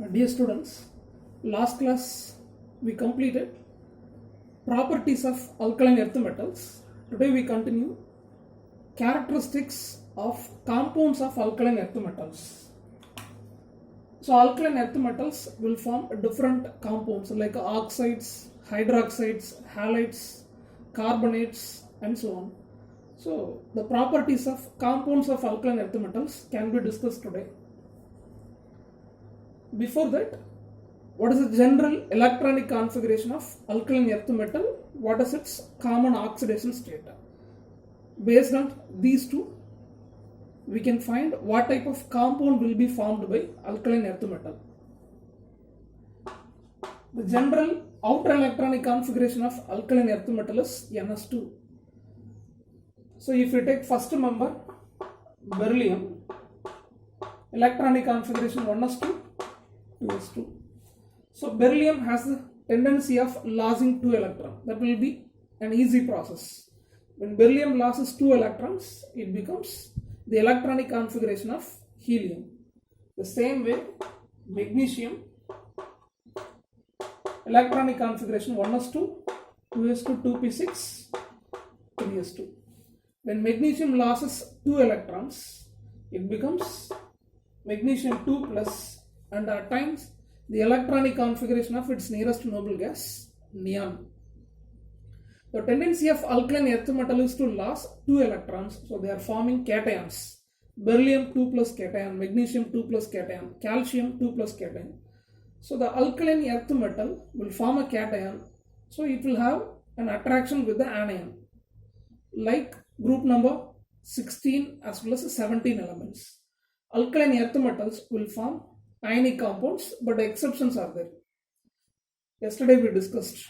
Dear students, last class we completed properties of alkaline earth metals. Today we continue characteristics of compounds of alkaline earth metals. So alkaline earth metals will form different compounds like oxides, hydroxides, halides, carbonates and so on. So the properties of compounds of alkaline earth metals can be discussed today. Before that, what is the general electronic configuration of alkaline earth metal? What is its common oxidation state? Based on these two, we can find what type of compound will be formed by alkaline earth metal. The general outer electronic configuration of alkaline earth metal is Ns2. So if you take first member, beryllium, electronic configuration 1s2, 2s2. So beryllium has the tendency of losing 2 electrons. That will be an easy process. When beryllium loses 2 electrons, it becomes the electronic configuration of helium. The same way, magnesium, electronic configuration 1s2, 2s2, 2p6, 3s2. When magnesium loses 2 electrons, it becomes magnesium 2 plus, and at times the electronic configuration of its nearest noble gas, neon. The tendency of alkaline earth metal is to lose 2 electrons, so they are forming cations. Beryllium 2 plus cation, magnesium 2 plus cation, calcium 2 plus cation. So the alkaline earth metal will form a cation, so it will have an attraction with the anion, like group number 16 as well as 17 elements. Alkaline earth metals will form ionic compounds, but exceptions are there. Yesterday we discussed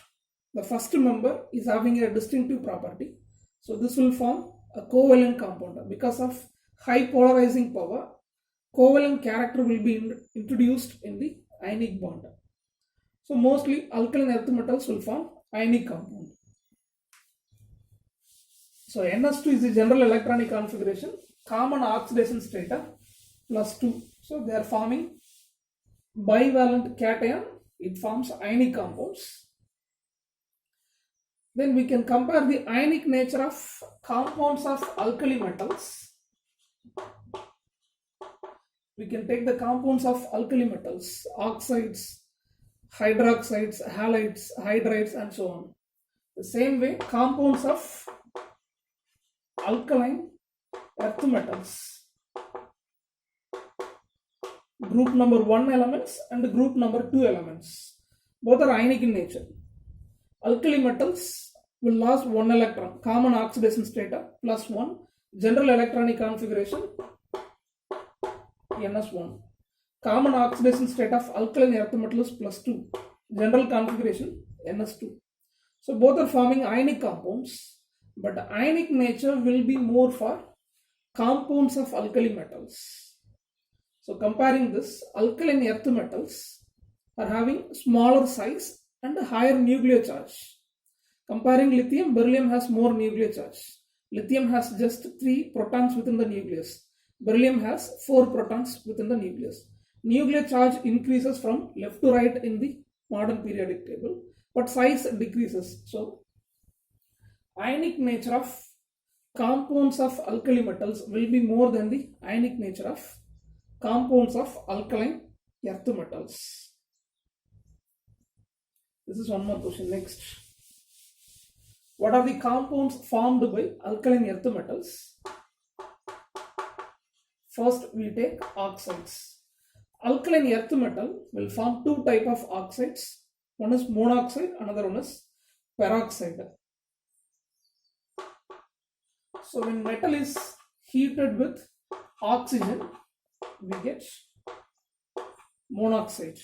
the first member is having a distinctive property. So this will form a covalent compound. Because of high polarizing power, covalent character will be introduced in the ionic bond. So mostly alkaline earth metals will form ionic compound. So Ns2 is the general electronic configuration, common oxidation state plus 2. So they are forming bivalent cation, it forms ionic compounds. Then we can compare the ionic nature of compounds of alkali metals. We can take the compounds of alkali metals, oxides, hydroxides, halides, hydrides and so on. The same way, compounds of alkaline earth metals. Group number 1 elements and group number 2 elements. Both are ionic in nature. Alkali metals will lose 1 electron, common oxidation state plus 1, general electronic configuration Ns1. Common oxidation state of alkaline earth metal is plus 2, general configuration Ns2. So both are forming ionic compounds, but ionic nature will be more for compounds of alkali metals. So comparing this, alkaline earth metals are having smaller size and higher nuclear charge. Comparing lithium, beryllium has more nuclear charge. Lithium has just 3 protons within the nucleus. Beryllium has 4 protons within the nucleus. Nuclear charge increases from left to right in the modern periodic table, but size decreases. So ionic nature of compounds of alkali metals will be more than the ionic nature of compounds of alkaline earth metals. This is one more question. Next, what are the compounds formed by alkaline earth metals? First we take oxides. Alkaline earth metal will form 2 types of oxides. One is monoxide, another one is peroxide. So when metal is heated with oxygen, we get monoxide.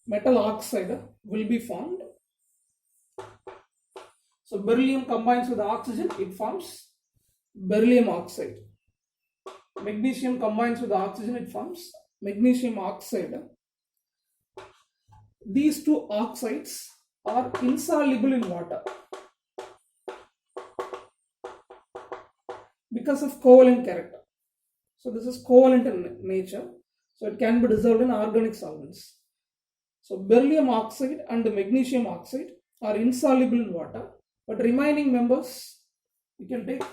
Metal oxide will be formed. So beryllium combines with oxygen, it forms beryllium oxide. Magnesium combines with oxygen, it forms magnesium oxide. These 2 oxides are insoluble in water because of covalent character. So this is covalent in nature. So it can be dissolved in organic solvents. So beryllium oxide and magnesium oxide are insoluble in water, but remaining members, you can take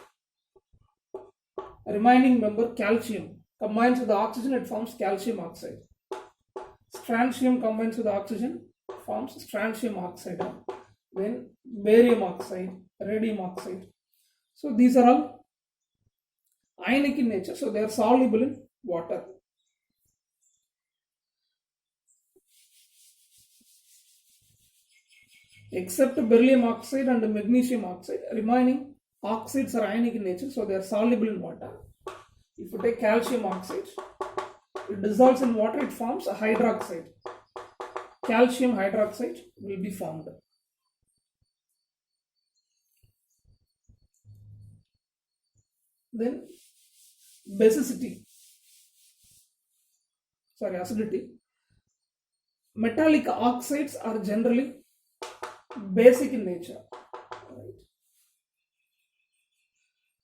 a remaining member calcium combines with the oxygen, it forms calcium oxide. Strontium combines with the oxygen, forms strontium oxide. Then barium oxide, radium oxide. So these are all ionic in nature, so they are soluble in water. Except beryllium oxide and magnesium oxide, remaining oxides are ionic in nature, so they are soluble in water. If you take calcium oxide, it dissolves in water, it forms a hydroxide. Calcium hydroxide will be formed. Then acidity. Metallic oxides are generally basic in nature. Right.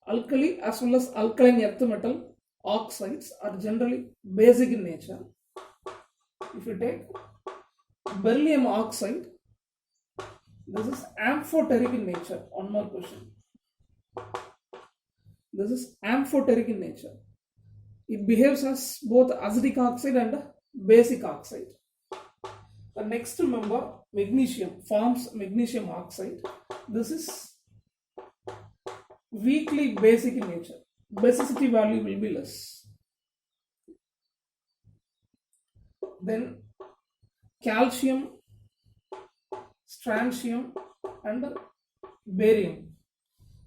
Alkali as well as alkaline earth metal oxides are generally basic in nature. If you take beryllium oxide, this is amphoteric in nature. One more question. This is amphoteric in nature. It behaves as both acidic oxide and basic oxide. The next member, magnesium, forms magnesium oxide. This is weakly basic in nature. Basicity value will be less. Then calcium, strontium and barium.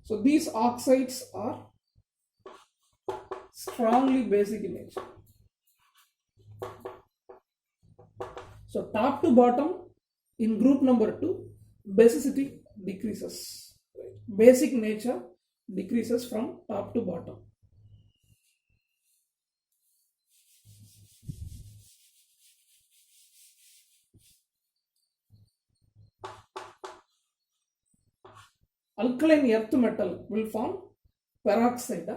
So these oxides are strongly basic in nature. So top to bottom in group number 2, basicity decreases. Basic nature decreases from top to bottom. Alkaline earth metal will form peroxide.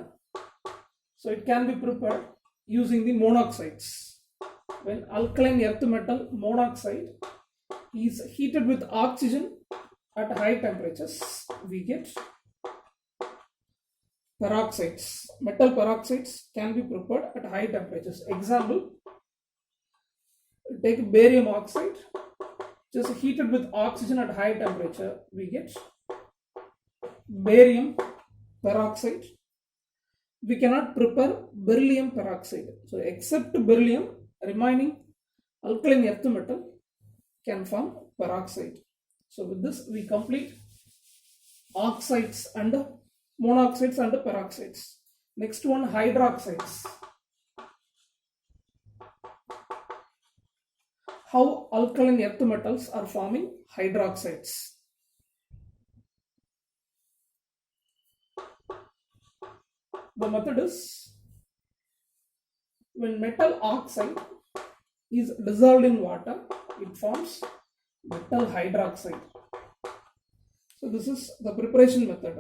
So it can be prepared using the monoxides. When alkaline earth metal monoxide is heated with oxygen at high temperatures, we get peroxides. Metal peroxides can be prepared at high temperatures. Example, take barium oxide, just heated with oxygen at high temperature, we get barium peroxide. We cannot prepare beryllium peroxide. So except beryllium, remaining alkaline earth metal can form peroxide. So with this we complete oxides and monoxides and peroxides. Next one, hydroxides. How alkaline earth metals are forming hydroxides. The method is, when metal oxide is dissolved in water, it forms metal hydroxide. So this is the preparation method.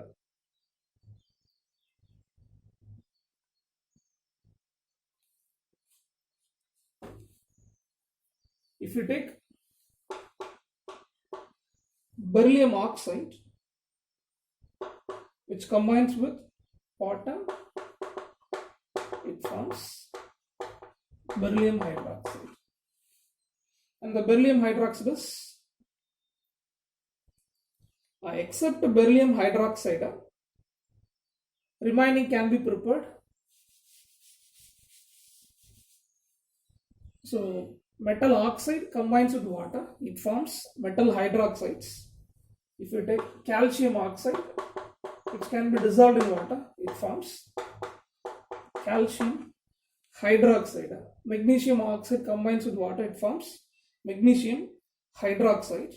If you take beryllium oxide, which combines with water, it forms beryllium hydroxide. And the beryllium hydroxide is, except beryllium hydroxide, remaining can be prepared. So metal oxide combines with water, it forms metal hydroxides. If you take calcium oxide, which can be dissolved in water, it forms calcium hydroxide. Magnesium oxide combines with water, it forms magnesium hydroxide.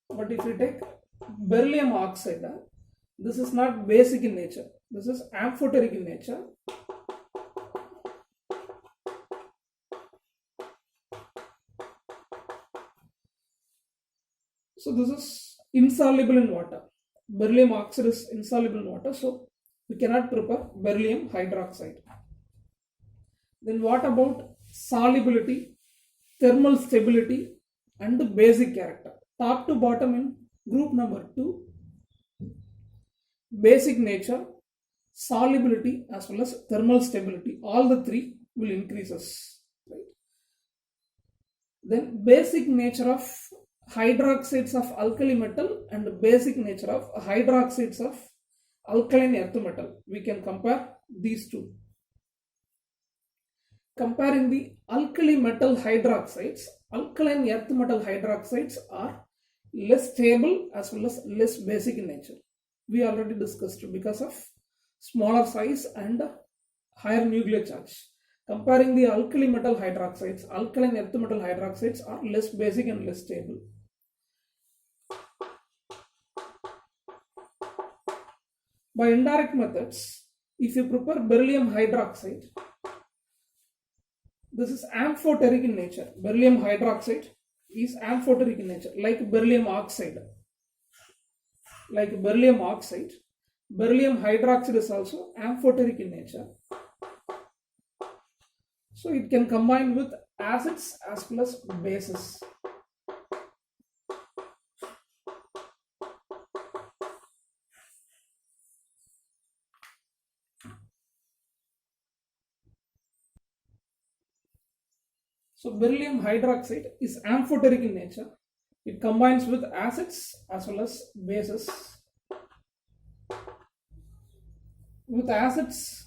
But if you take beryllium oxide, this is not basic in nature, this is amphoteric in nature. So this is insoluble in water. Beryllium oxide is insoluble in water, so we cannot prepare beryllium hydroxide. Then what about solubility, thermal stability, and basic character? Top to bottom in group number 2, basic nature, solubility as well as thermal stability, all the three will increases. Right? Then basic nature of hydroxides of alkali metal and basic nature of hydroxides of alkaline earth metal. We can compare these two. Comparing the alkali metal hydroxides, alkaline earth metal hydroxides are less stable as well as less basic in nature. We already discussed because of smaller size and higher nuclear charge. Comparing the alkali metal hydroxides, alkaline earth metal hydroxides are less basic and less stable. By indirect methods, if you prepare beryllium hydroxide, this is amphoteric in nature. Beryllium hydroxide is amphoteric in nature, like beryllium oxide. Like beryllium oxide, beryllium hydroxide is also amphoteric in nature. So it can combine with acids as well as bases. So beryllium hydroxide is amphoteric in nature. It combines with acids as well as bases. With acids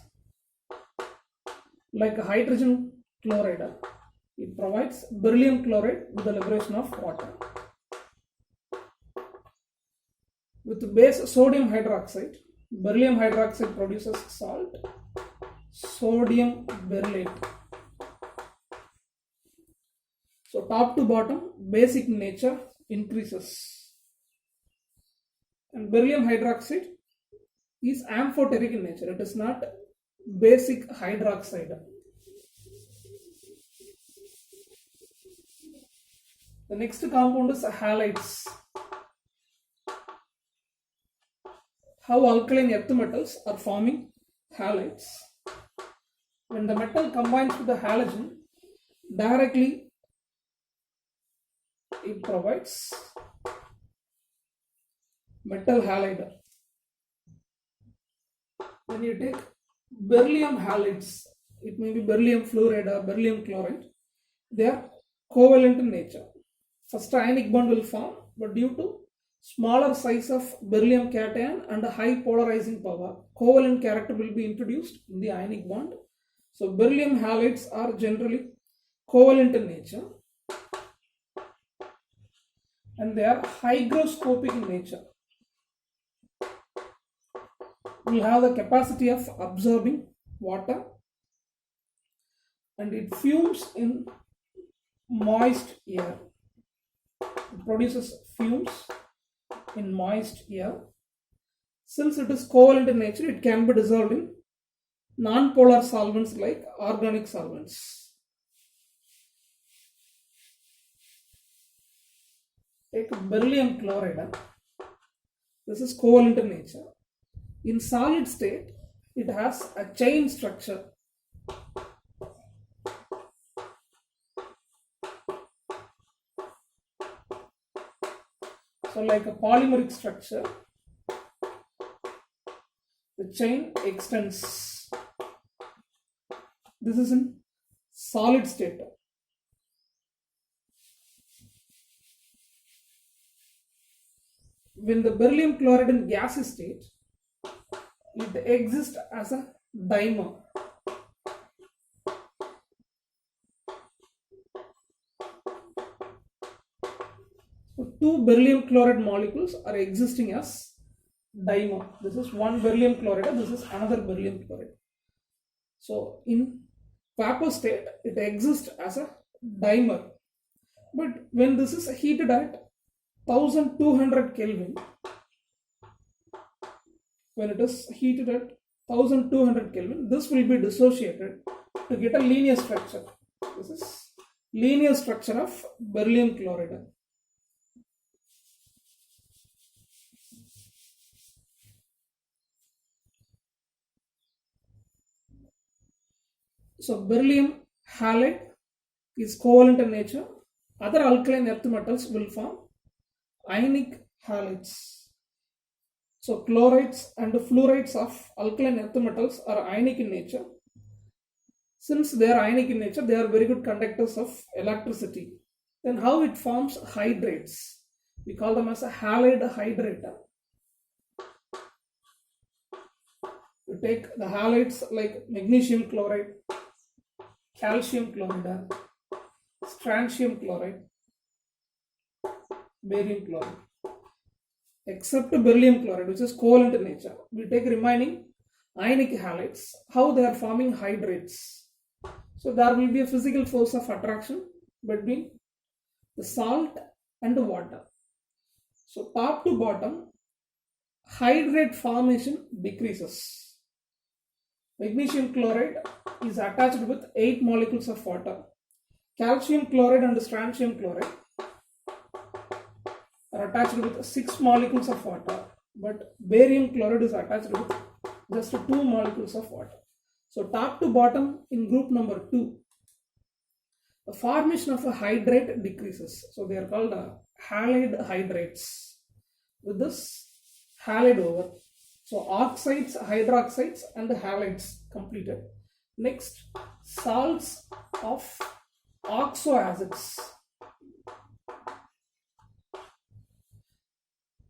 like hydrogen chloride, it provides beryllium chloride with the liberation of water. With base sodium hydroxide, beryllium hydroxide produces salt, sodium berylate. So top to bottom, basic nature increases. And beryllium hydroxide is amphoteric in nature. It is not basic hydroxide. The next compound is halides. How alkaline earth metals are forming halides. When the metal combines with the halogen, directly it provides metal halide. When you take beryllium halides, it may be beryllium fluoride or beryllium chloride, they are covalent in nature. First ionic bond will form, but due to smaller size of beryllium cation and high polarizing power, covalent character will be introduced in the ionic bond. So beryllium halides are generally covalent in nature and they are hygroscopic in nature. Will have the capacity of absorbing water and it fumes in moist air. It produces fumes in moist air. Since it is covalent in nature, it can be dissolved in non-polar solvents like organic solvents. Take beryllium chloride. This is covalent in nature. In solid state, it has a chain structure. So like a polymeric structure, the chain extends. This is in solid state. When the beryllium chloride in gaseous state, it exists as a dimer. So two beryllium chloride molecules are existing as dimer. This is one beryllium chloride, this is another beryllium chloride. So in vapor state, it exists as a dimer. But when this is heated at 1200 Kelvin, when it is heated at 1200 Kelvin, this will be dissociated to get a linear structure. This is linear structure of beryllium chloride. So beryllium halide is covalent in nature. Other alkaline earth metals will form ionic halides. So chlorides and fluorides of alkaline earth metals are ionic in nature. Since they are ionic in nature, they are very good conductors of electricity. Then how it forms hydrates? We call them as a halide hydrate. You take the halides like magnesium chloride, calcium chloride, strontium chloride, barium chloride. Except beryllium chloride, which is covalent in nature, we take remaining ionic halides. How they are forming hydrates? So there will be a physical force of attraction between the salt and the water. So top to bottom, hydrate formation decreases. Magnesium chloride is attached with 8 molecules of water. Calcium chloride and strontium chloride are attached with 6 molecules of water, but barium chloride is attached with just 2 molecules of water. So top to bottom in group number 2, the formation of a hydrate decreases. So they are called halide hydrates. With this halide over. So oxides, hydroxides and halides completed. Next, salts of oxoacids.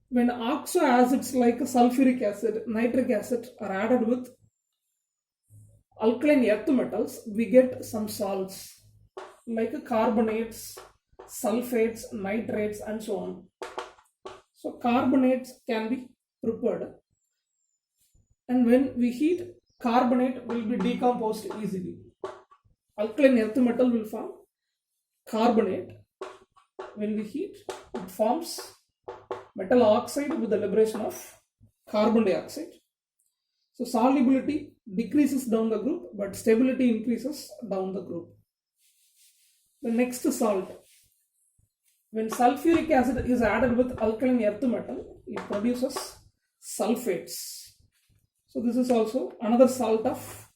When oxoacids like sulfuric acid, nitric acid are added with alkaline earth metals, we get some salts like carbonates, sulfates, nitrates and so on. So carbonates can be prepared, and when we heat, carbonate will be decomposed easily. Alkaline earth metal will form carbonate. When we heat, it forms metal oxide with the liberation of carbon dioxide. So solubility decreases down the group, but stability increases down the group. The next salt. When sulfuric acid is added with alkaline earth metal, it produces sulfates. So this is also another salt of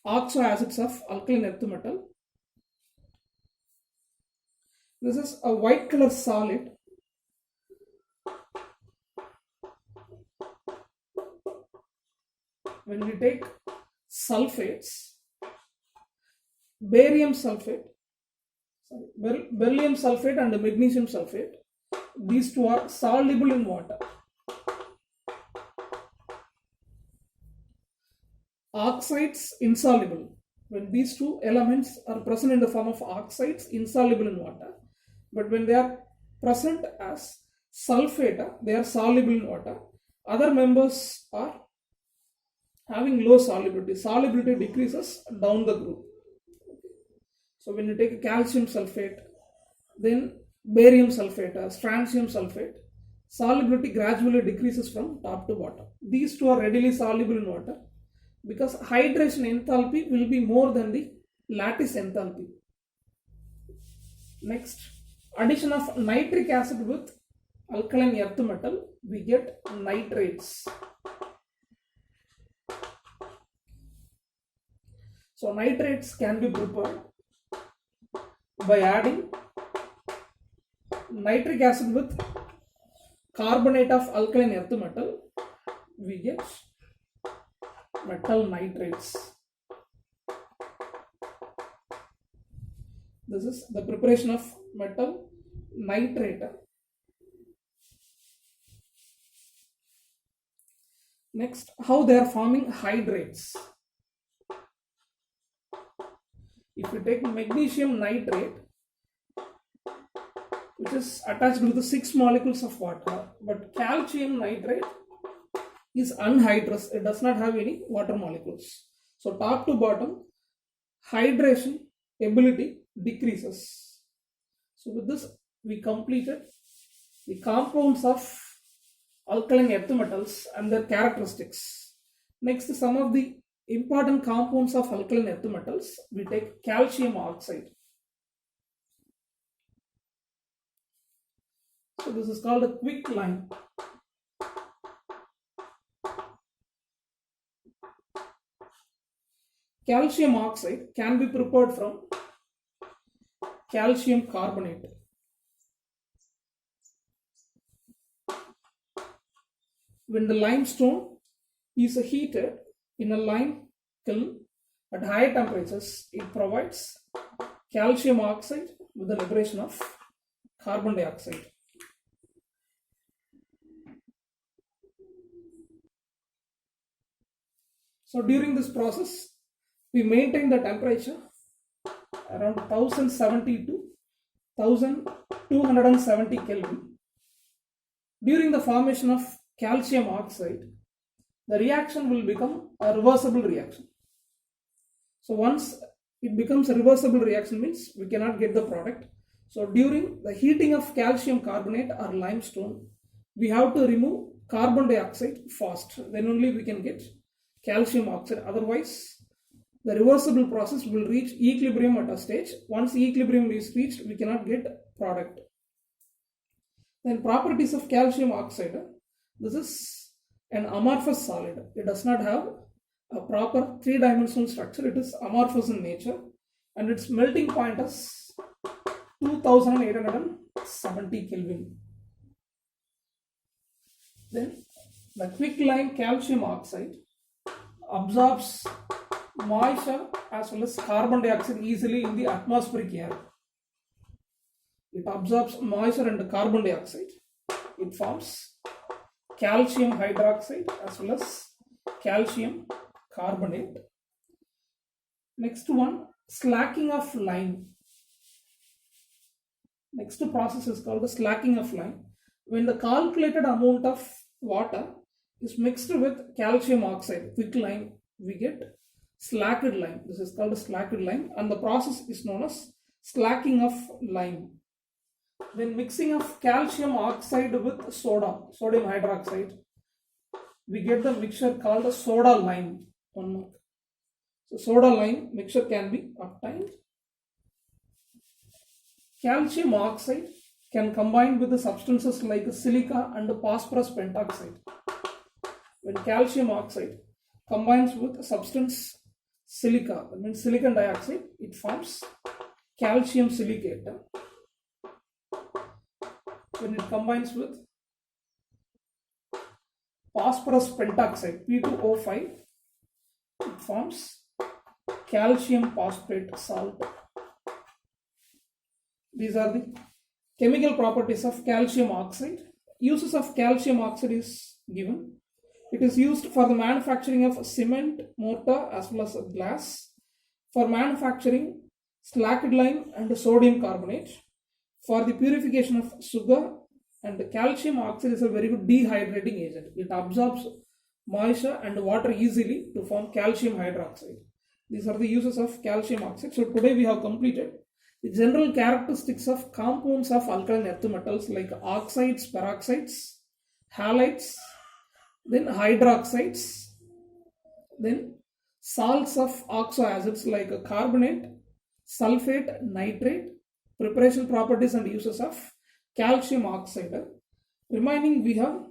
oxoacids of alkaline earth metal. This is a white color solid. When we take sulfates, beryllium sulfate and magnesium sulfate, these two are soluble in water. Oxides insoluble. When these two elements are present in the form of oxides, insoluble in water, but when they are present as sulfate, they are soluble in water. Other members are having low solubility. Solubility decreases down the group. So when you take a calcium sulfate, then barium sulfate, strontium sulfate, solubility gradually decreases from top to bottom. These two are readily soluble in water because hydration enthalpy will be more than the lattice enthalpy. Next, addition of nitric acid with alkaline earth metal, we get nitrates. So nitrates can be prepared by adding nitric acid with carbonate of alkaline earth metal, we get metal nitrates. This is the preparation of metal nitrate. Next, how they are forming hydrates. If you take magnesium nitrate, which is attached with the 6 molecules of water, but calcium nitrate is anhydrous, it does not have any water molecules. So top to bottom, hydration ability decreases. So with this, we completed the compounds of alkaline earth metals and their characteristics. Next, some of the important compounds of alkaline earth metals, we take calcium oxide. So this is called a quicklime. calcium oxide can be prepared from calcium carbonate. When the limestone is heated in a lime kiln at higher temperatures, it provides calcium oxide with the liberation of carbon dioxide. So during this process, we maintain the temperature around 1070 to 1270 Kelvin. During the formation of calcium oxide, the reaction will become a reversible reaction. So once it becomes a reversible reaction, means we cannot get the product. So during the heating of calcium carbonate or limestone, we have to remove carbon dioxide fast. Then only we can get calcium oxide. Otherwise, the reversible process will reach equilibrium at a stage. Once equilibrium is reached, we cannot get product. Then properties of calcium oxide. This is an amorphous solid. It does not have a proper three-dimensional structure. It is amorphous in nature, and its melting point is 2870 Kelvin. Then the quicklime calcium oxide absorbs moisture as well as carbon dioxide easily in the atmospheric air. It absorbs moisture and carbon dioxide. It forms calcium hydroxide as well as calcium carbonate. Next one, slacking of lime. Next process is called the slacking of lime. When the calculated amount of water is mixed with calcium oxide, quicklime, we get slacked lime. This is called slacked lime, and the process is known as slacking of lime. Then mixing of calcium oxide with sodium hydroxide, we get the mixture called the soda lime. One more. So soda lime mixture can be obtained. Calcium oxide can combine with the substances like silica and phosphorus pentoxide. When calcium oxide combines with substance silica, that means silicon dioxide, it forms calcium silicate. When it combines with phosphorus pentoxide, P2O5, it forms calcium phosphate salt. These are the chemical properties of calcium oxide. Uses of calcium oxide is given. It is used for the manufacturing of cement, mortar as well as glass, for manufacturing slacked lime and sodium carbonate, for the purification of sugar, and calcium oxide is a very good dehydrating agent. It absorbs moisture and water easily to form calcium hydroxide. These are the uses of calcium oxide. So today we have completed the general characteristics of compounds of alkaline earth metals like oxides, peroxides, halides, then hydroxides, then salts of oxoacids like carbonate, sulfate, nitrate, preparation properties and uses of calcium oxide. Remaining we have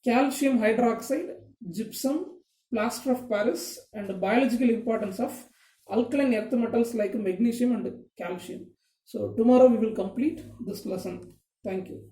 calcium hydroxide, gypsum, plaster of Paris, and the biological importance of alkaline earth metals like magnesium and calcium. So tomorrow we will complete this lesson. Thank you.